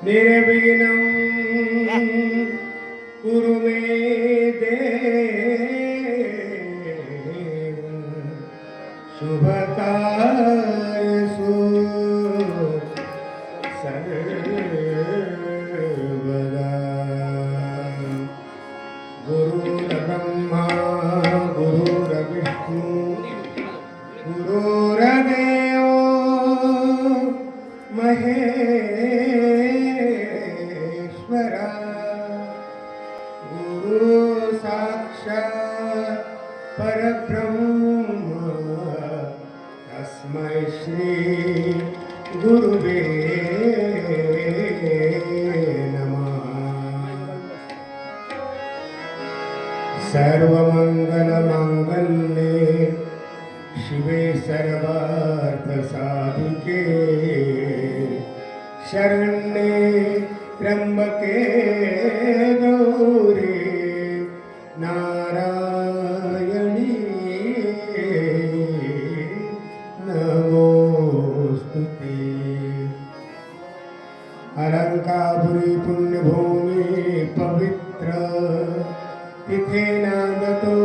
निर्विघ्नं कुरु मे देव शुभकार्येषु सर्वदा। गुरुर्ब्रह्मा गुरुर्विष्णु गुरुर्देवो महेश्वरा गुरु साक्षात् परब्रह्म तस्मै श्री गुरुवे नमः। सर्वमंगलमांगल्ये शिवे सर्वार्थसाधिके शरण्ये त्र्यंबके गौरी नारायणी नमोस्तुते। अलंकापुरी पुण्यभूमी पवित्र तिथे नांदतो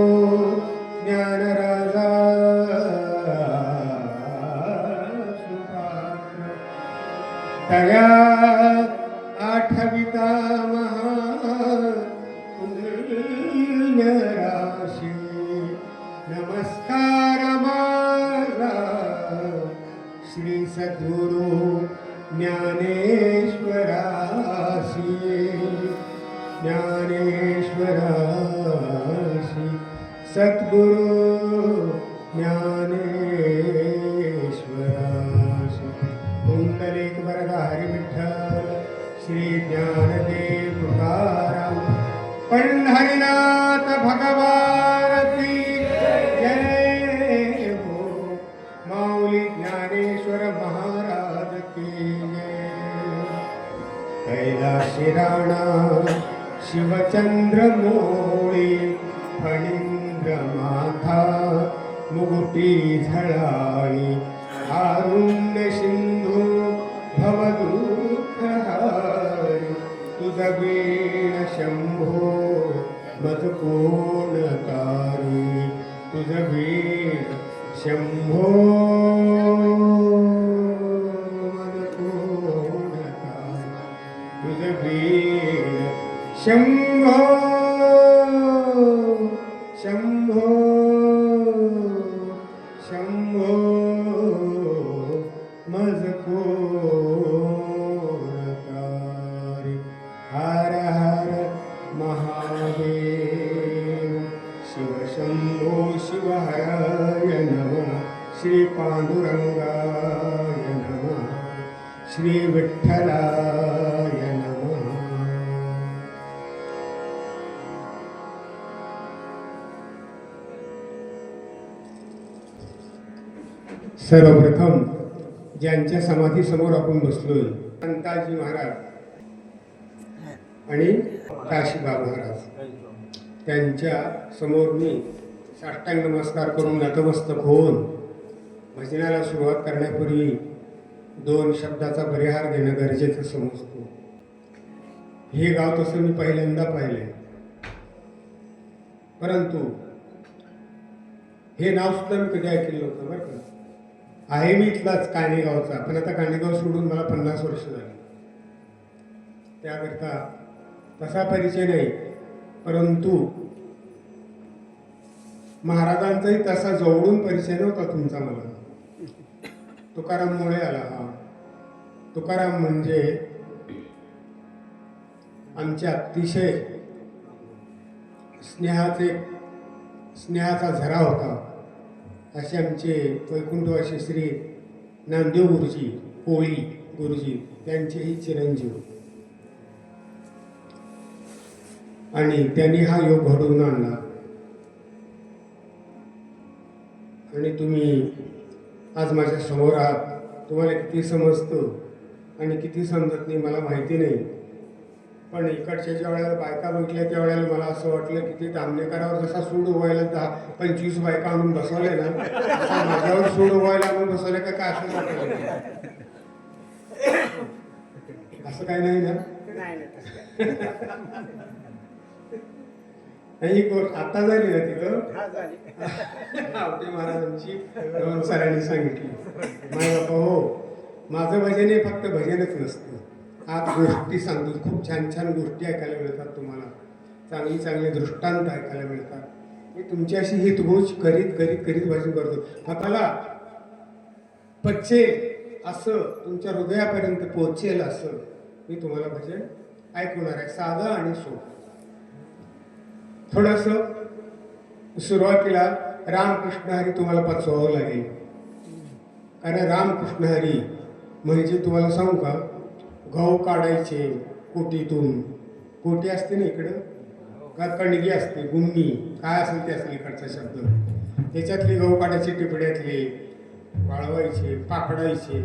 ज्ञानराजा तया आठविता महापुण्यराशी नमस्कार माझा श्री सद्गुरु ज्ञानेश्वरासी ज्ञानेश्वरासी सद्गुरु ज्ञानेश्वरासी। पुंडलिक वरदा हरी विठ्ठल श्री ज्ञानदेव तुकाराम पंढरीनाथ भगवान की जय हो। माऊली ज्ञानेश्वर महाराज की जय। कैलाशी राणा शिवचंद्र मोळी फणींद्र माथा मुकुटी झळाळी आरुण्य सिंधू भवदुःखहारी तुझ वीण शंभो मधुकोणकारी तुझ वीण शंभो मधुकोणकारी तुझ वीण शंभो शंभो शंभो मजकोणकारी। हर हर महादेव शिव शंभो शिव हराय नमः। श्री पांडुरंगाय नमः। श्री विठ्ठलाय नमः। सर्वप्रथम ज्यांच्या समाधी समोर आपण बसलोय संताजी महाराज आणि काशीबा महाराज त्यांच्या समोर मी साष्टांग नमस्कार करून नतमस्तक होऊन भजनाला सुरुवात करण्यापूर्वी दोन शब्दाचा परिहार देणं गरजेचं समजतो। हे गाव तसं मी पहिल्यांदा पाहिलंय, परंतु हे नाव सुद्धा मी कधी ऐकलं नव्हतं बरं का। आहे मी इथलाच काणेगावचा, पण आता काणेगाव सोडून मला 50 वर्ष झाली, त्याकरता तसा परिचय नाही, परंतु महाराजांचाही तसा जवळून परिचय नव्हता तुमचा मला। तुकाराममुळे आला हा। तुकाराम म्हणजे आमच्या अतिशय स्नेहाचा झरा होता असे आमचे वैकुंठवासी श्री नामदेव गुरुजी कोळी गुरुजी त्यांचेही चिरंजीव, आणि त्यांनी हा योग घडवून आणला। आणि तुम्ही आज माझ्या समोर आहात, तुम्हाला किती समजतं आणि किती समजत नाही मला माहिती नाही, पण इकडच्या ज्या वेळेला बायका बघितल्या त्यावेळेला मला असं वाटलं की ते दामनेकरावर जसा सूड व्हायला 10-25 बायका आणून बसवले ना, माझ्यावर सूड व्हायला आणून बसवले का काय असं वाटलं। असं काही नाही ना? नाही नाही तसं नाही, ही गोष्ट आता झाली ना तिथं हा झाली. आवटे महाराजांची सरांनी सांगितली. माय बापा हो, माझं भजन हे फक्त भजनच नसतं, आज गोष्टी सांगतो. खूप छान छान गोष्टी ऐकायला मिळतात तुम्हाला, चांगली चांगले दृष्टांत ऐकायला मिळतात. मी तुमची अशी हितगुज करीत करीत करीत भजन करतो. मला पचेल असं, तुमच्या हृदयापर्यंत पोहोचेल असं मी तुम्हाला भजन ऐकवणार आहे, साधं आणि सोपं. थोडंसं सुरुवातीला रामकृष्ण हरी तुम्हाला पचवावं लागेल. कारण रामकृष्ण हरी म्हणजे तुम्हाला सांगू का, गहू काढायचे कोटीतून, कोटी असते ना इकडं, का कणगी असते, गुम्मी काय असेल ते असेल इकडचा शब्द, त्याच्यातले गहू काढायचे, टिपड्यातले वाळवायचे, पाकडायचे,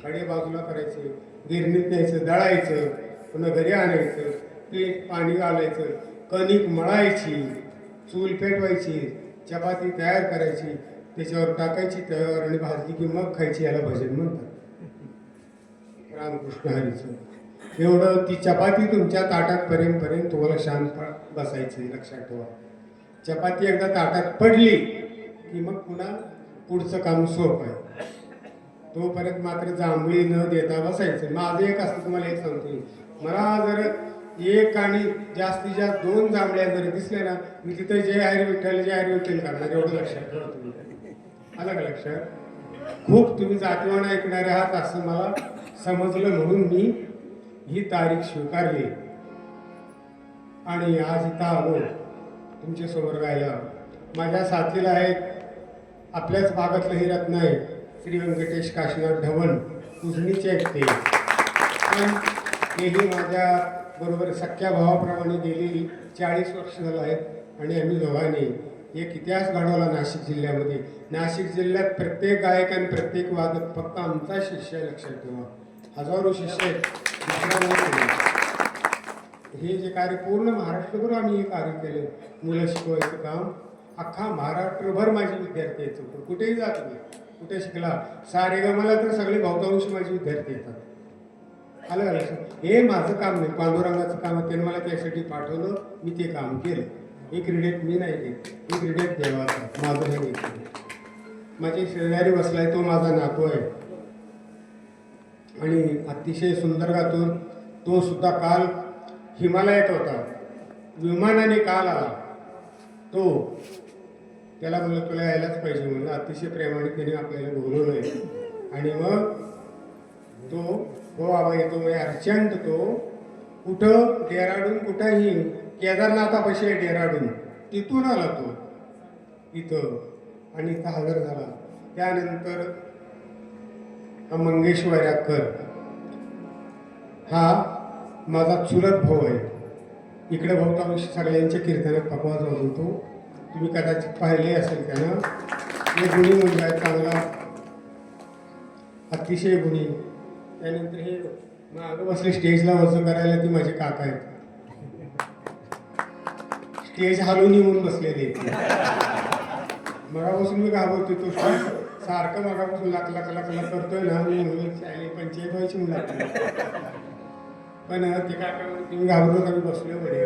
कडे बाजूला करायचे, गिरणीत न्यायचं, दळायचं, पुन्हा घरी आणायचं, पीठ पाणी घालायचं, कणिक मळायची, चूल पेटवायची, चपाती तयार करायची, त्याच्यावर टाकायची तव्यावर आणि भाजली की मग खायची. याला भजन म्हणतात रामकृष्ण हरीचं. एवढं ती चपाती तुमच्या ताटात पर्यंत तुम्हाला शांत बसायचं, लक्षात ठेवा. चपाती एकदा ताटात पडली की मग पुन्हा पुढचं काम सोपं आहे. तोपर्यंत मात्र जांभळी न देता बसायचं. माझं एक असतं, तुम्हाला एक सांगतो, मला जर एक आणि जास्तीत जास्त 2 जांभळ्या जरी दिसल्या ना, मी तिथं जय हरी विठ्ठल जय हरी विठ्ठल करणार. एवढं लक्षात ठेवा तुम्ही. आलं का लक्षात? खूप तुम्ही जातीवान ऐकणारे आहात असं मला समजलं, म्हणून मी ही तारीख स्वीकारली आणि आज इथं आलो तुमच्या समोर गायला. माझ्या साथीला आहेत, आपल्याच भागातलं हे रत्न आहे, श्री व्यंकटेश काशीनाथ ढवण, उजनीचे आहेत ते. पण तेही माझ्या बरोबर सख्या भावाप्रमाणे गेलेली 40 वर्ष झालं आहेत आणि आम्ही दोघांनी एक इतिहास घडवला नाशिक जिल्ह्यामध्ये. नाशिक जिल्ह्यात प्रत्येक गायक आणि प्रत्येक वादक फक्त आमचा शिष्य आहे, लक्षात ठेवा. हजारो शिष्य आहेत, हे जे कार्य पूर्ण महाराष्ट्रभर आम्ही हे कार्य केलं. मुलं शिकवायचं काम अख्खा महाराष्ट्रभर माझे विद्यार्थी आहेत. कुठेही जा तुम्ही, कुठे शिकला, सारेगमाला तर सगळे बहुतांश माझे विद्यार्थी येतात. आलं का लक्षात? हे माझं काम नाही, पांडुरंगाचं काम आहे. त्याने मला त्यासाठी पाठवलं, मी ते काम केलं. एक क्रेडिट मी नाही घेत, एक क्रेडिट देवाचा, माझं नाही घेतलं. माझे शेजारी बसलाय तो माझा नातू आहे आणि अतिशय सुंदर गातो. तो सुद्धा काल हिमालयात होता, विमानाने काल आला. तो त्याला म्हणलं तुला यायलाच पाहिजे म्हणलं. अतिशय प्रेमाने त्याने आपल्याला बोलवलंय आणि मग तो हो बाबा येतो म्हणजे अर्जंट. तो कुठं डेहराडून, कुठंही केदारनाथापाशी आहे डेहराडून, तिथून आला तो इथं आणि इथं हजर झाला. त्यानंतर हा मंगेश वैरागकर, हा माझा चुलत भाऊ आहे. इकडे बहुतांश सगळ्यांच्या कीर्तनात पकवाज होतो, तुम्ही कदाचित पाहिले असेल त्यानं. हे गुणी मुलगा आहे, चांगला, अतिशय गुणी. त्यानंतर हे मागं बसले स्टेजला वजन करायला, ती माझे काका आहेत. स्टेज हलवून येऊन बसलेले. मगापासून मी घाबरतो, तो स्टेज सारखं मगापासून लाख लाख लाख लाख करतोय ना. मी म्हणून पंचायत व्हायची मुलं, पण ते काका तुम्ही घाबरतो आम्ही बसलो बरे,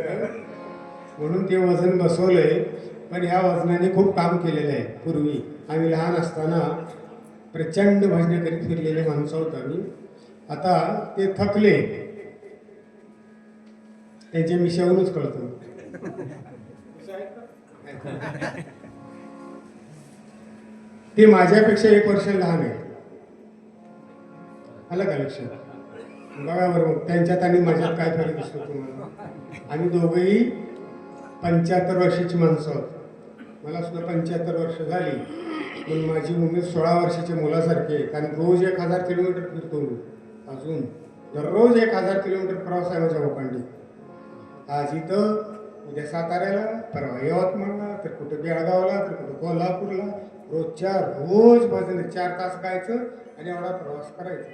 म्हणून ते वजन बसवलंय. पण ह्या वजनाने खूप काम केलेलं आहे. पूर्वी आम्ही लहान असताना प्रचंड भजनं करीत फिरलेले माणसं होतो आम्ही. आता ते थकले, त्यांच्या मिशावरूनच कळतं. ते माझ्यापेक्षा 1 वर्ष लहान आहे. आलं का लक्षात? बघा बरोबर, त्यांच्यात आणि माझ्यात काय फरक दिसतो तुम्हाला? आम्ही दोघंही 75 वर्षाची माणसं आहोत. मला सुद्धा 75 वर्ष झाली, पण माझी उमेद 16 वर्षाच्या मुलासारखी आहे. कारण रोज 1000 किलोमीटर फिरतो मी. अजून दररोज 1000 किलोमीटर प्रवास आहे माझ्या ओकांडी. आज इथं, उद्या साताऱ्याला, परवा यवतमाळला, तर कुठं बेळगावला, तर कुठं कोल्हापूरला. रोज भजन 4 तास गायचं आणि एवढा प्रवास करायचा.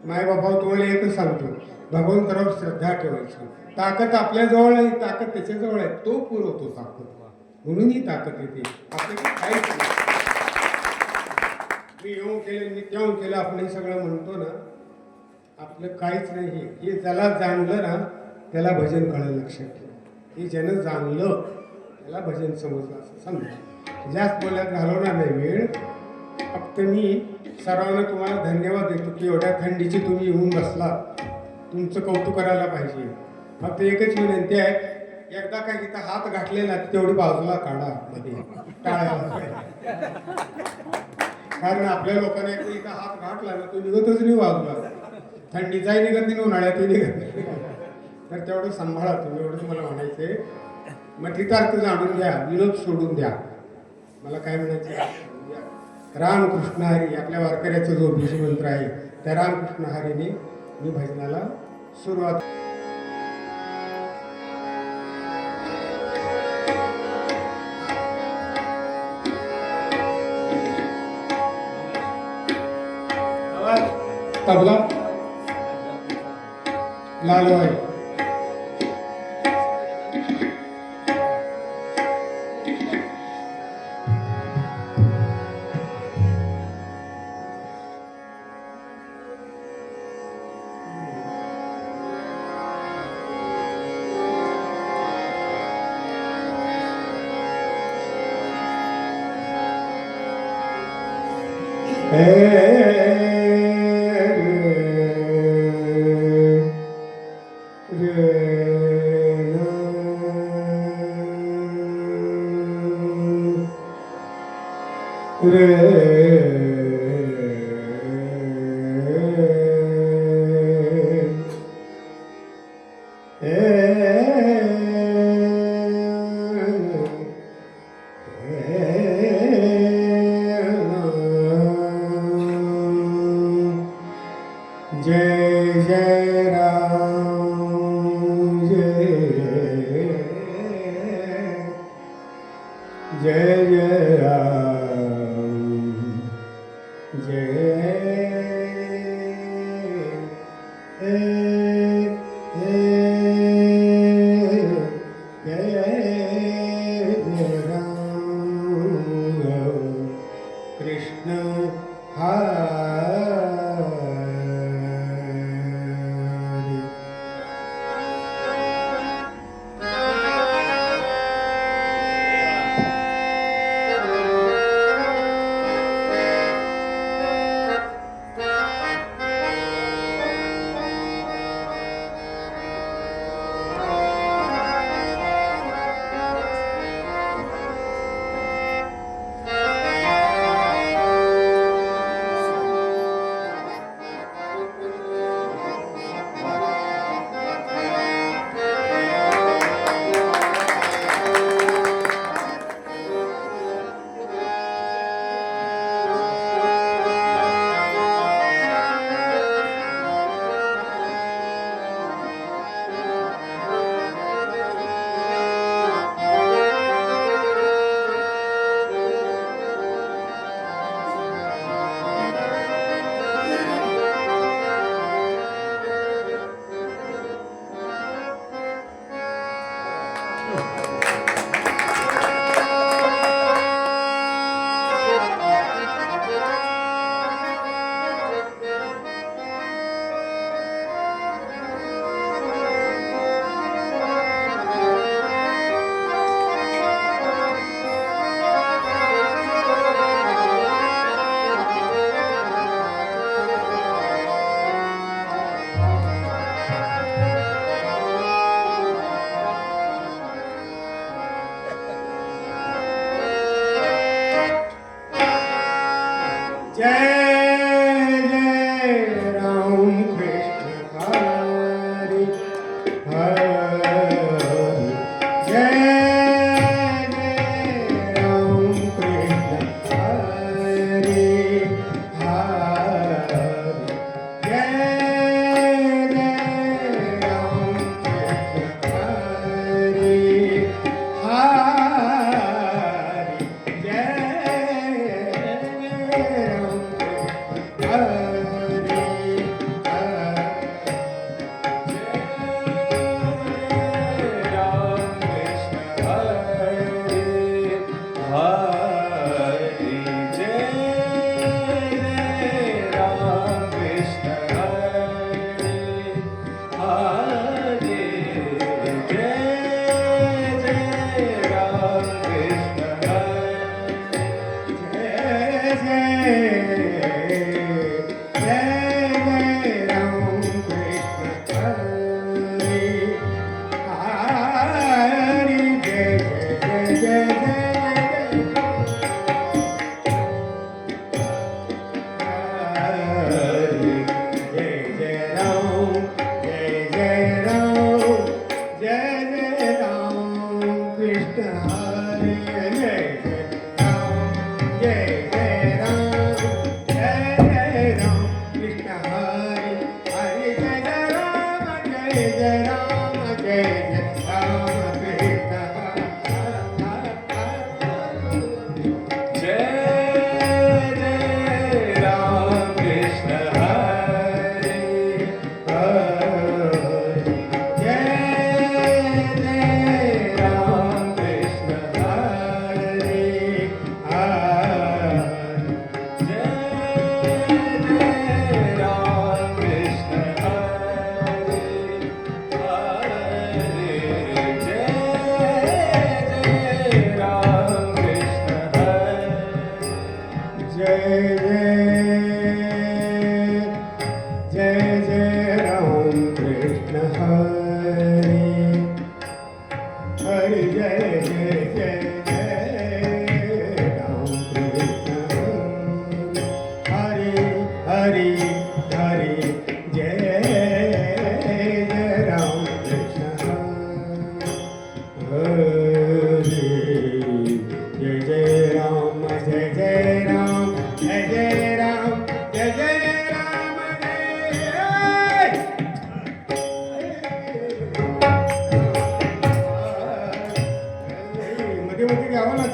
माय बाबा तुम्हाला एकच सांगतो, भगवंतराव श्रद्धा ठेवायची. ताकद आपल्याजवळ नाही, ताकद त्याच्याजवळ आहे, तो पुरवतो ताकद, म्हणून ही ताकद येते. आपल्याला काहीच नाही. मी येऊन केलं, मी तेव्हा केलं, आपण हे सगळं म्हणतो ना, आपलं काहीच नाही. हे ज्याला जाणलं ना त्याला भजन कळलं. लक्षात ठेवा, हे ज्यानं जाणलं त्याला भजन समजलं असं समजा. जास्त बोलण्यात घालवणार नाही वेळ. फक्त मी सर्वांना तुम्हाला धन्यवाद देतो की एवढ्या थंडीची तुम्ही येऊन बसला. तुमचं कौतुक करायला पाहिजे. फक्त एकच विनंती आहे, एकदा काय तिथं हात घातलेला तेवढी बाजूला काढा मध्ये टाळायला. कारण आपल्या लोकांना एक इथं हात घातला ना तो निघतच नाही बाजूला. थंडीचाही निघत नाही, उन्हाळ्यातही निघत नाही. तर तेवढं सांभाळा तुम्ही, एवढं तुम्हाला म्हणायचंय. मथितार्थ जाणून घ्या, विनोद सोडून द्या. मला काय म्हणायचं, रामकृष्ण हरी आपल्या वारकऱ्याचा जो बीज मंत्र आहे त्या रामकृष्ण हरीने मी भजनाला सुरुवात. तबला लालो आहे. जय जय राम जय जय राम कृष्ण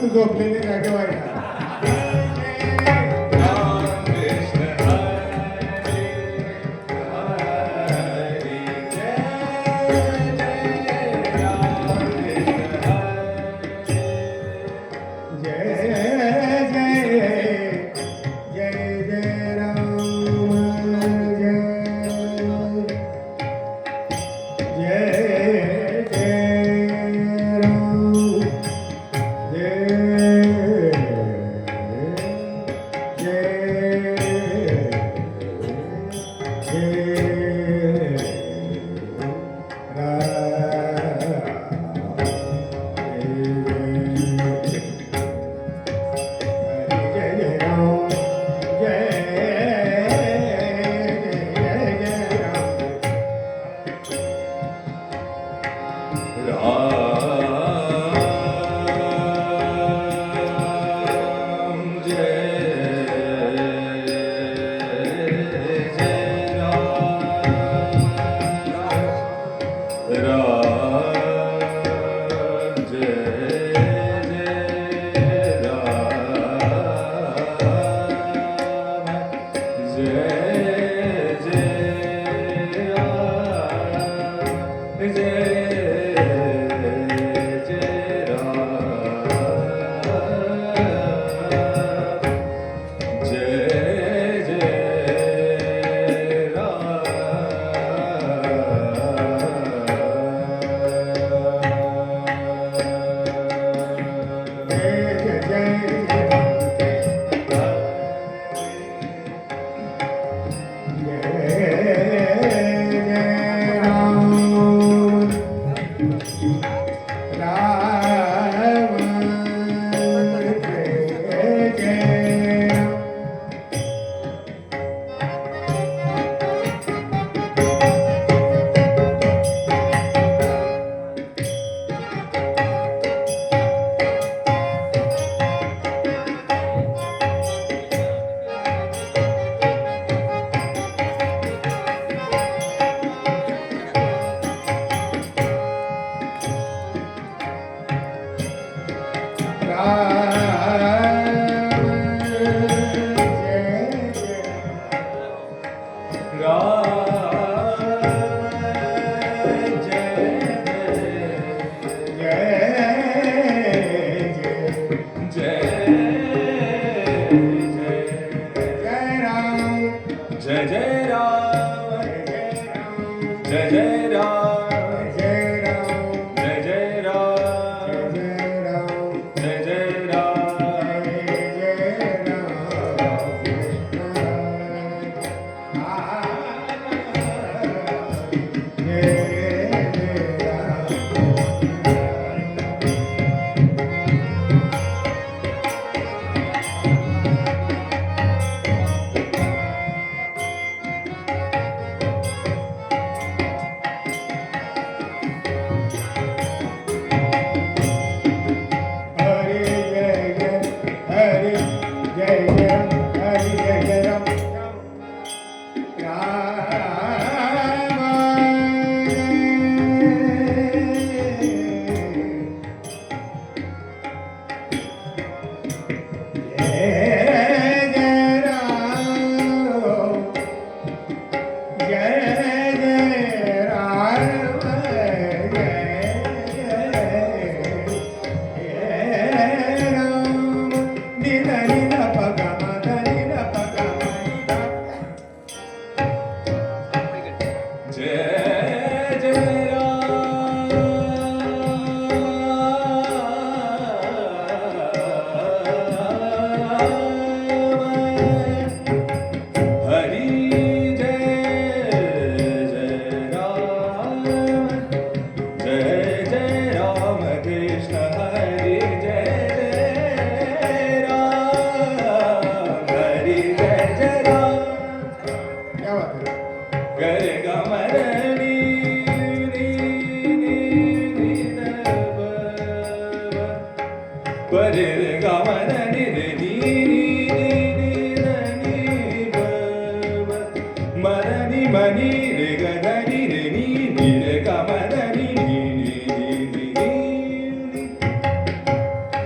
मस्त झोपलेले जागे व्हायला. राम कृष्ण हरी हरी जय जय राम कृष्ण हरी जय जय जय जय राम जय जय जय राम राम जय जय राम जय जय राम जय जय राम जय जय राम जय जय राम जय जय राम जय जय राम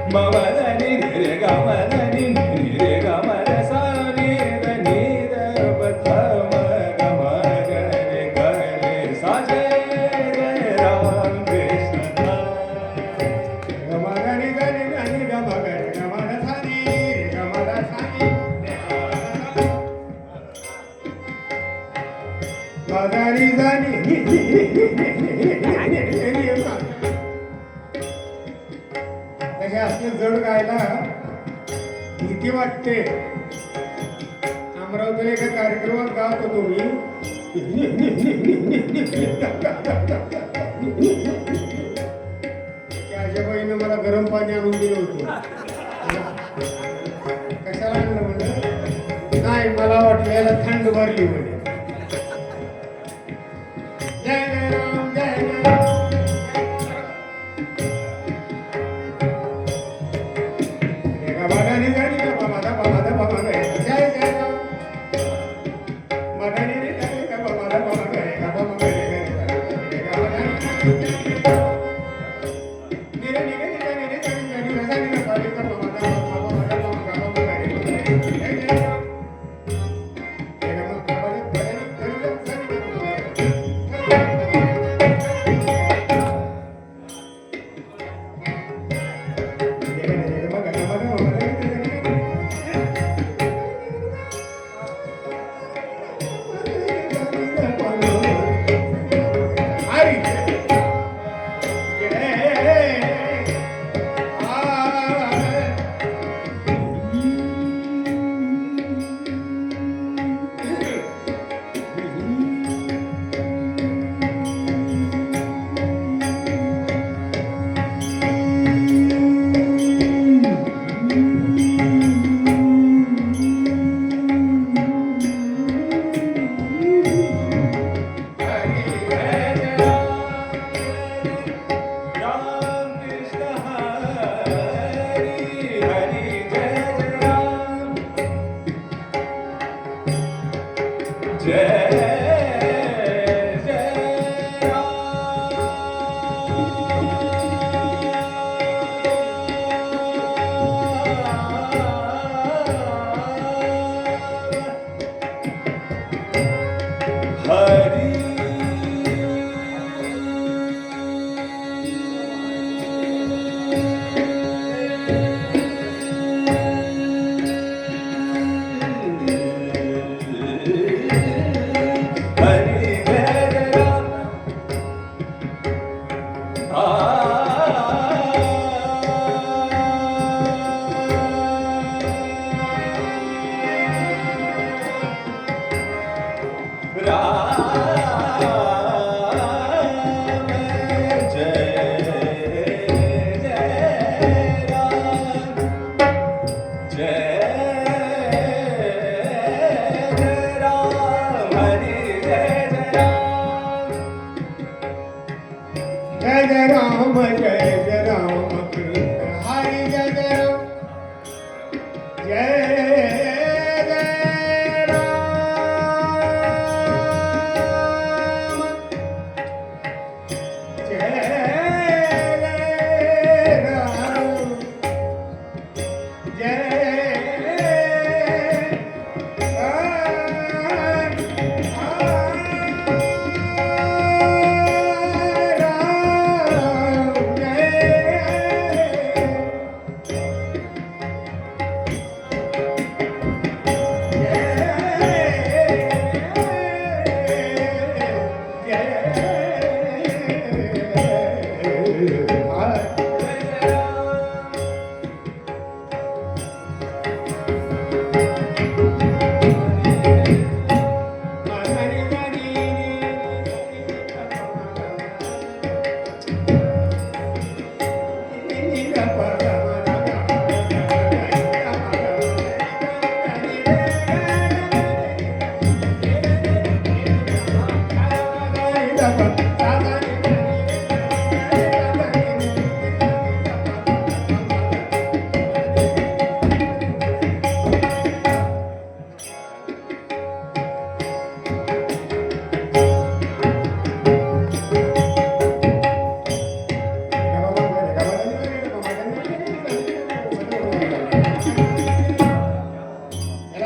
Mama बाजारी जाणे हे असले जड गायला भीती वाटते. अमरावतीला एका कार्यक्रमात गात होतो मी. त्या आजोबाईनं मला गरम पाणी आणून दिलं होतं. कशाला आणलं म्हणलं? नाही, मला वाटलं याला थंड भरली म्हणे. जय जय राम जय जय राम. एका बागाने झाली का बाबा दा बाबा दा बाबा दा जय जय राम. बागाने झाली का बाबा दा बाबा दा एका बाबा दा एका बागाने निरे निरे निरे निरे निरे निरे निरे बाबा दा बाबा दा बाबा दा बाबा दा जय जय राम. एका बाबा दा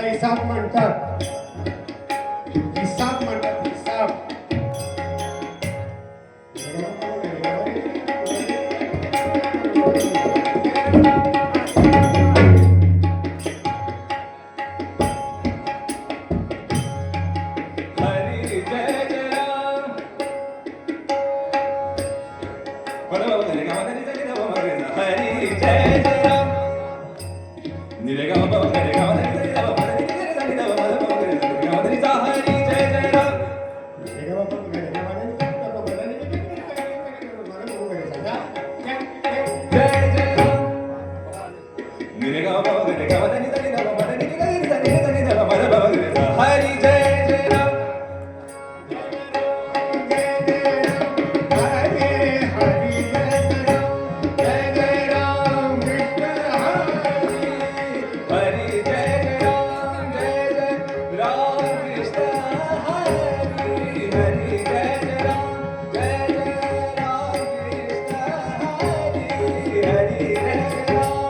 हिसाब म्हणतात. हिसाब म्हणतात हिसाब. जय जय राम निरे गा मा गा रे गा मा दा नि दा नि दा मा दा नि गा रे दा नि दा नि दा मा दा बा गा रे दा हरी जय जय राम हरी जय राम जय जय राम कृष्ण हरी हरी जय जय राम जय जय राम कृष्ण हरी हरी जय जय राम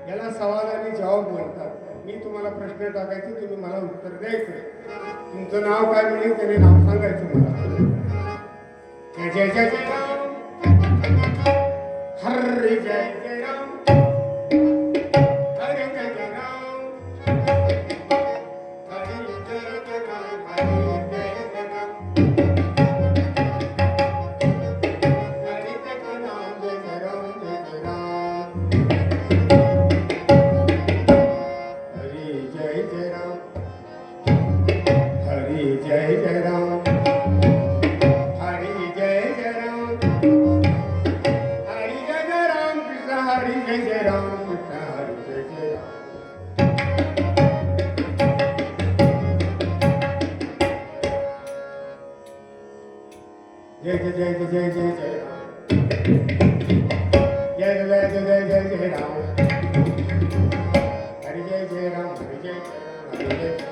याला सवालाने जबाब म्हणतात. मी तुम्हाला प्रश्न टाकायचे, तुम्ही मला उत्तर द्यायचं. तुमचं नाव काय म्हणेल त्याने नाव सांगायचं मला. जय जय जय जय राम, हरे जय जय राम, हरे जय जय राम, हरे जय जय राम, हरे जय जय राम, हरे जय जय राम, जय जय राम, जय जय राम, हरे जय जय राम, हरे जय जय राम, हरे जय जय राम, हरे जय जय राम कृष्ण, हरे जय जय राम कृष्ण, हरे जय जय राम. जय जय जय जय जय जय जय राम, जय जय जय जय जय जय राम, हरे जय जय राम, हरे जय जय राम, हरे जय जय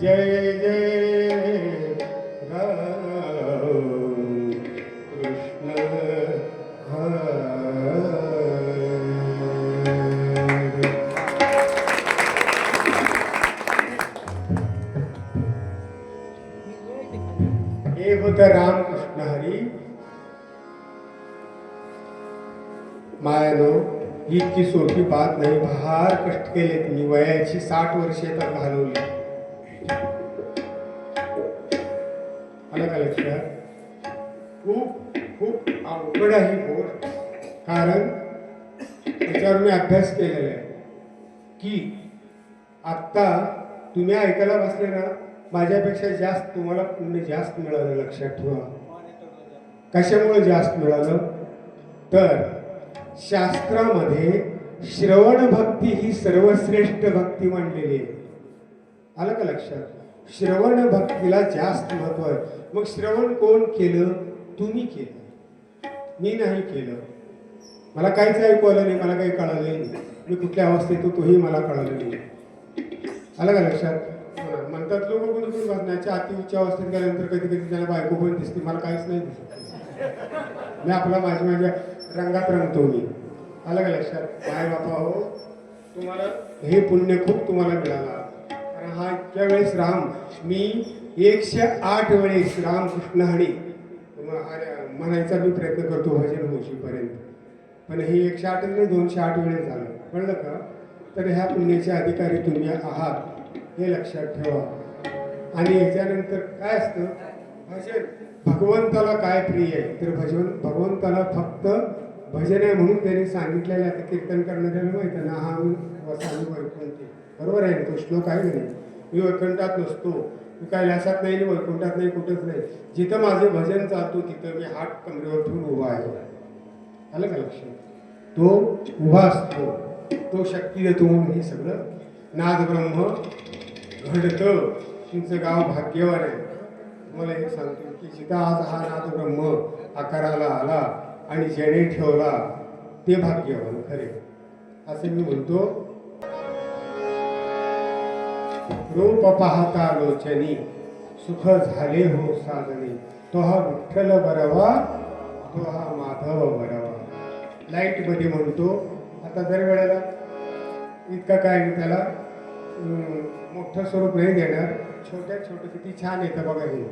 जय जय राम कृष्ण हरे. हे होतं रामकृष्ण हरी. मायानो इतकी सोपी बात नाही. फार कष्ट केले तुम्ही. वयाची 60 वर्षे तर घालवली. आलं का लक्षात? खूप खूप अवघड आहे गोष्ट. कारण त्याच्यावर मी अभ्यास केलेला आहे की आत्ता तुम्ही ऐकायला बसले ना, माझ्यापेक्षा जास्त तुम्हाला पुण्य जास्त मिळालं. लक्षात ठेवा. कशामुळे जास्त मिळालं तर शास्त्रामध्ये श्रवण भक्ती ही सर्वश्रेष्ठ भक्ती मानलेली आहे. आलं का लक्षात? श्रवण भक्तीला जास्त महत्व आहे. मग श्रवण कोण केलं? तुम्ही केलं, मी नाही केलं. मला काहीच ऐकू आलं नाही, मला काही कळालं नाही. मी कुठल्या अवस्थेत होतो तोही मला कळालं नाही. आलं का लक्षात? म्हणतात लोक कोणी कोणी बसण्याच्या अति उच्च अवस्थेत गेल्यानंतर कधी कधी त्यांना बायको पण दिसते. मला काहीच नाही दिसत. मी आपला माझ्या रंगात रंगतो मी. आलं का लक्षात? काय बापा हो, तुम्हाला हे पुण्य खूप तुम्हाला मिळाला. हा इतक्या वेळेस राम मी 108 वेळेस रामकृष्ण हरी म्हणायचा मी प्रयत्न करतो भजन होशीपर्यंत. पण हे 108 नाही 208 वेळेस झालं. कळलं का? तर ह्या पुण्याचे अधिकारी तुम्ही आहात हे लक्षात ठेवा. आणि याच्यानंतर काय असतं भजन भगवंताला काय प्रिय आहे तर भगवंताला फक्त भजन आहे म्हणून त्यांनी सांगितलेलं आता कीर्तन करणाऱ्याला माहिती आहे ना हा मी वसामी वैकुंठी. बरोबर आहे ना? तो श्लोक आहे की नाही? मी वैकुंठात नसतो, मी कैलासात नाही आणि वैकुंठात नाही, कुठंच नाही. जिथं माझे भजन चालतो तिथं मी हात कमरेवर ठेवून उभा आहे. आलं का लक्षात? तो उभा असतो, तो शक्ती देतो म्हणून हे सगळं नाद ब्रह्म घडतं. तुमचं गाव भाग्यवान आहे. तुम्हाला एक सांगतो की जिथं आज हा नाद ब्रह्म आकाराला आला आणि ज्याने ठेवला ते भाग्यवान खरे. असे मी म्हणतो. रूप पाहता लोचनी सुख झाले हो साजने, तो हा विठ्ठल बरवा, तो हा माधव बरवा. लाईट मध्ये म्हणतो. आता दर वेळेला इतका काय मी त्याला मोठं स्वरूप नाही देणार. छोट्या छोटं किती छान येतं बघा हे.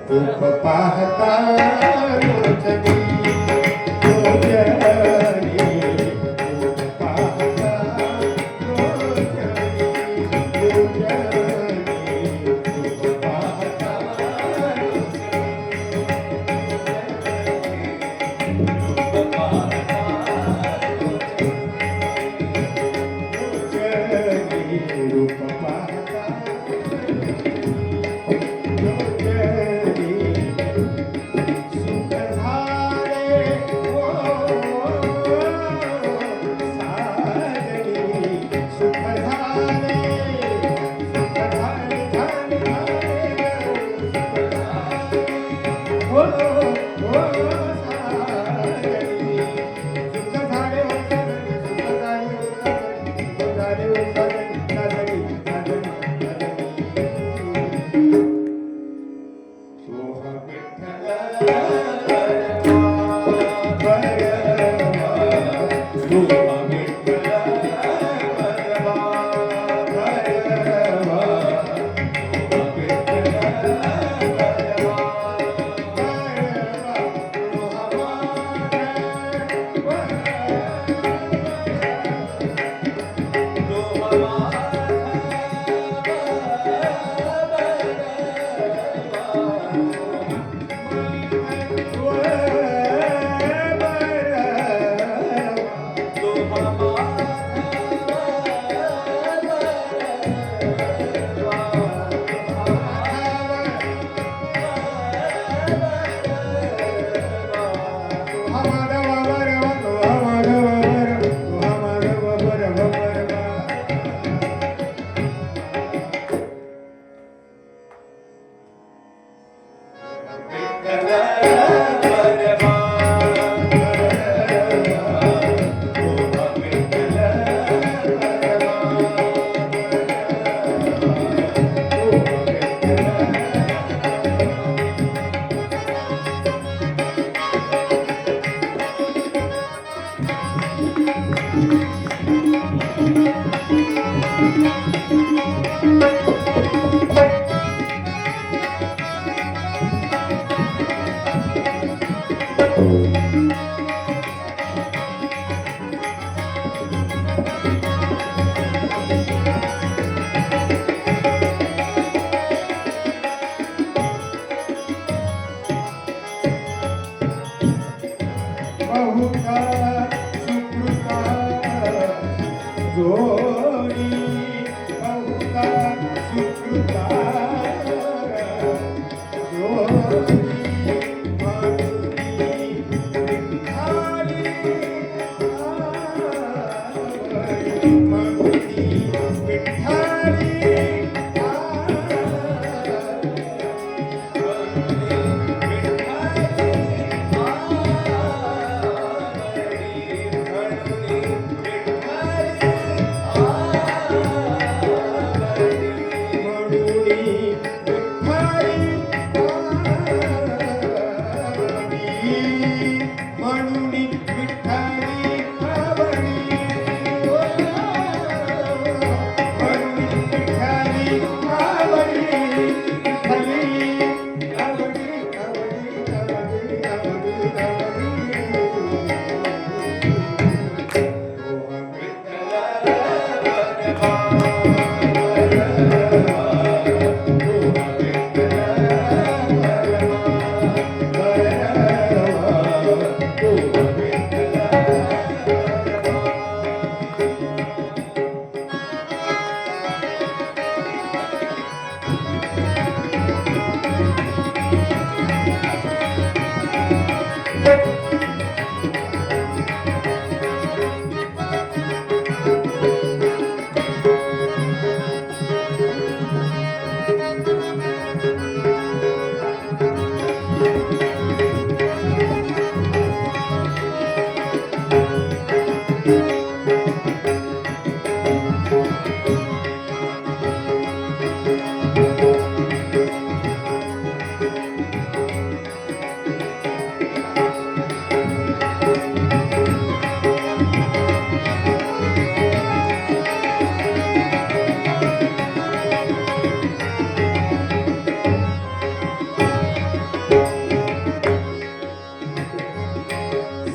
रूप पाहता लोचनी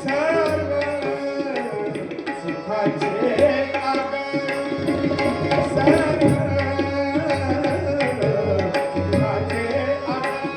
सर्व सुखाचे आगर, सर्व सुखाचे आगर,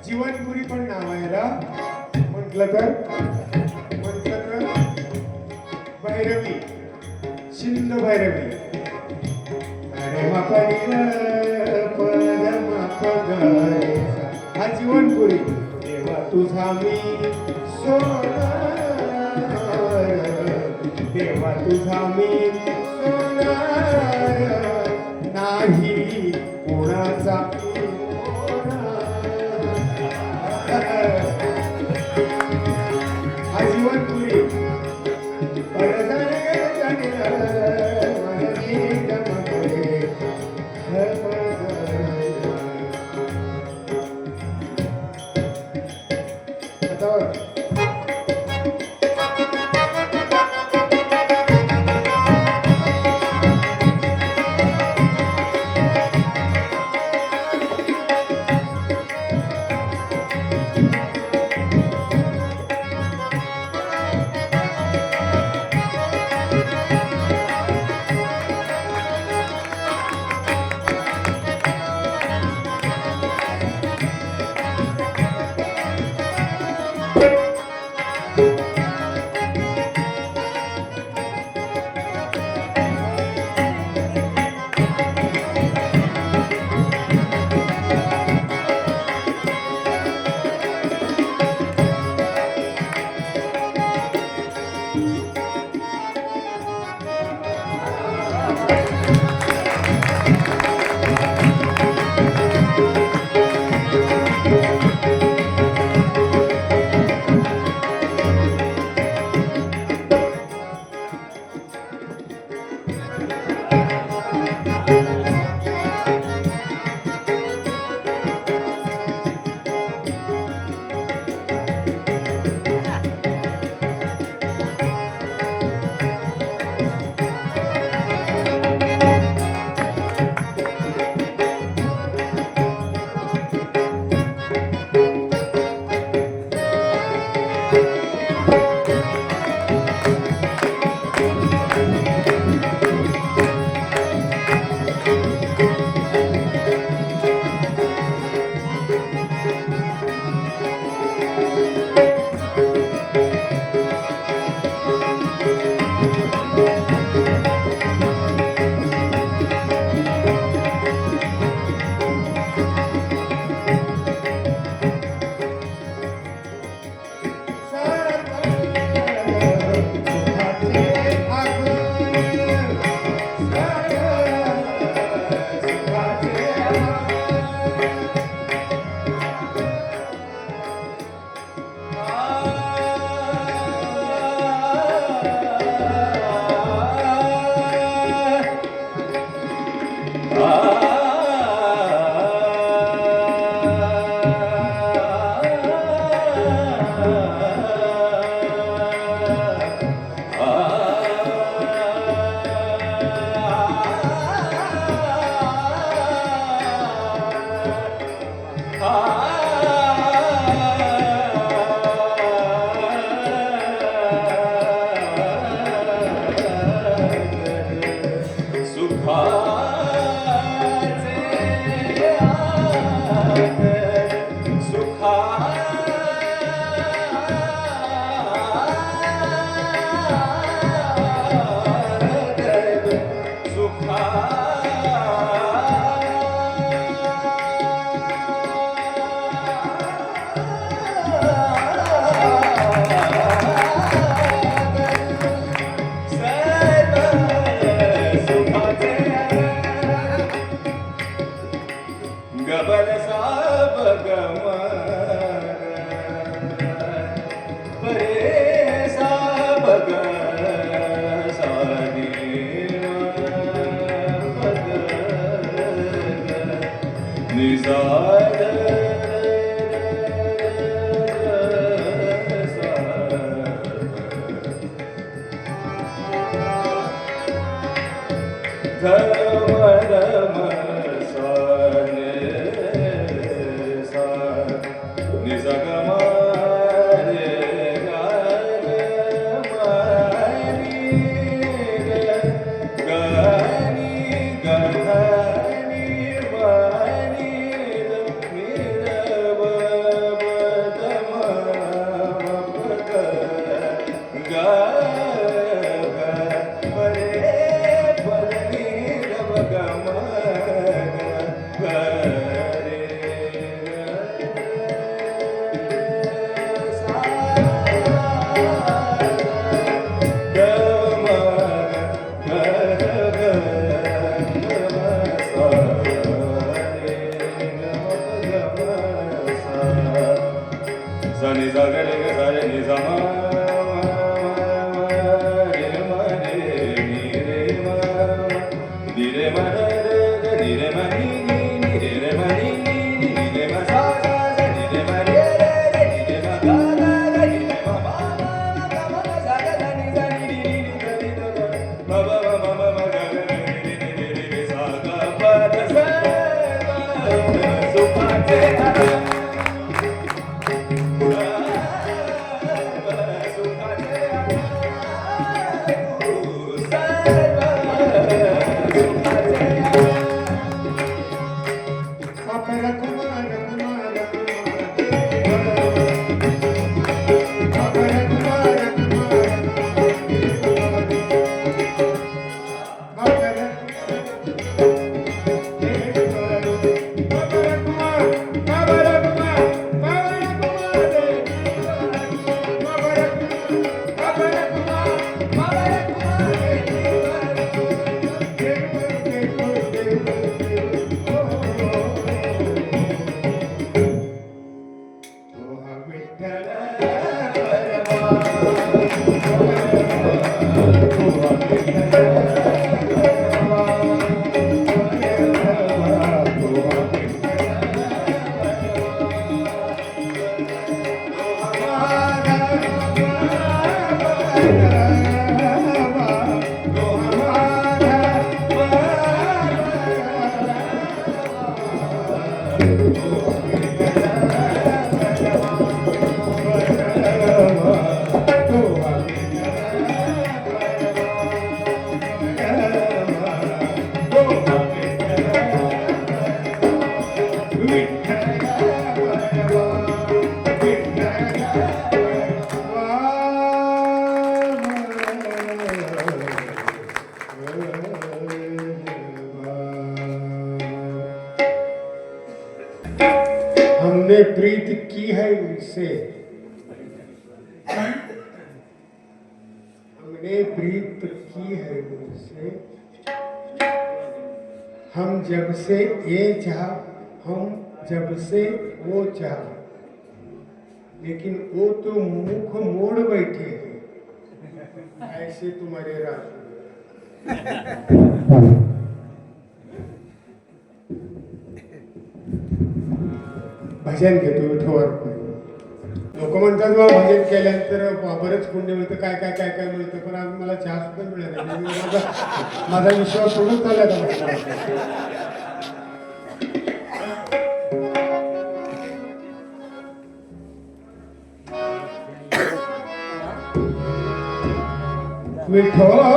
जीवनपुरी पण नाव आहे रा. म्हटलं तर भैरवी, शिंद भैरवी. अरे हा जीवनपुरी. देवा तुझा मी सोनार, देवा तुझा मी सोनार, नाही कोणाचा जीवनपुरी. हमने प्रीत की है उनसे, हमने प्रीत की है उनसे, हम जब से ये चाह, हम जब से वो चाह, लेकिन वो तो मुख मोड़ बैठे हैं, ऐसे तुम्हारे राज। भजन घेतो विठोवर. लोक म्हणतात बा भजन केल्यानंतर बरंच पुण्य मिळतं, काय काय काय काय मिळतं, पण आज मला चहा सुद्धा मिळाला नाही. माझा विश्वास सोडून चालला आता. विठोबा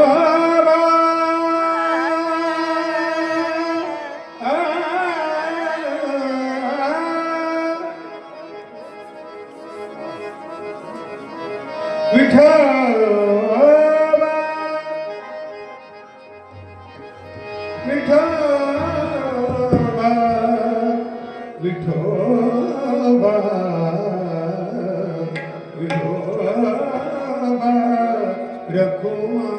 विठोबा विठोबा विठोबा विठोबा रखुमा.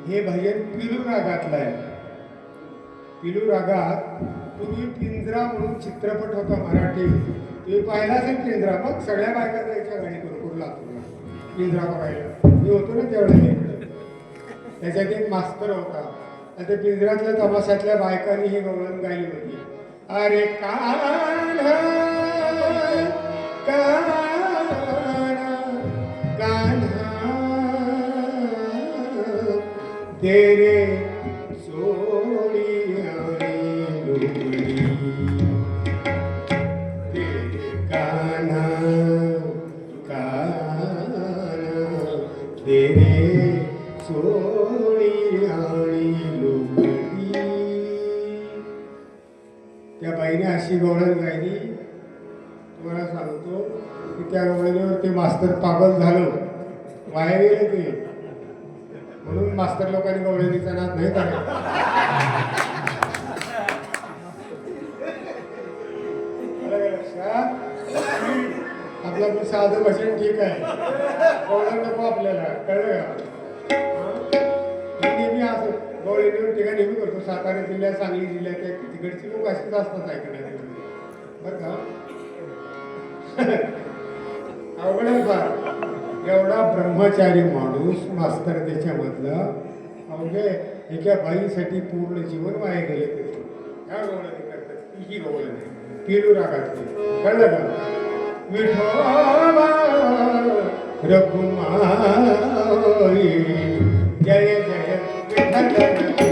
हे भजन पिलू रागातलं आहे. पिलू रागात तुम्ही पिंजरा म्हणून चित्रपट होता मराठी, तुम्ही पाहिला असेल पिंजरा. मग सगळ्या बायका जायच्या गाडी भरपूर लातूरला पिंजरा बघायला. मी होतो ना त्यावेळेला इकडे. त्याच्यात एक मास्तर होता आणि त्या पिंजऱ्यातल्या तमाशातल्या बायकांनी ही गवळण गायली होती. अरे कान्हा कान्हा कान्हा तेरे सोडी आणि लुगडी, तेरे कान्हा कान्हा तेरे सोडी आणि लुगडी. त्या बाईने अशी गवळण गायली. तुम्हाला सांगतो की त्या गवळणीवर ते मास्तर पागल झालं, वाया गेलं ते. म्हणून मास्तर लोकांनी गवळणीचा नाद नाही करायचा. लक्षात आपलं पण साधं भजन ठीक आहे, गवळण नको आपल्याला, कळलं का? नेहमी असं गवळणीवर टीका नेहमी करतो. सातारा जिल्ह्यात, सांगली जिल्ह्यात तिकडची लोक अशीच असतात ऐकण्यात बरं का. अवघड आहे फार. एवढा ब्रह्मचारी माणूस मास्तर त्याच्यामधला अवघे एका बाईसाठी पूर्ण जीवन वाया गेले. ह्या गवळणी करतात, ही गवळणी पिलू रागातली, कळलं का? विठोबा रघुमाई जय जय विठ्ठल.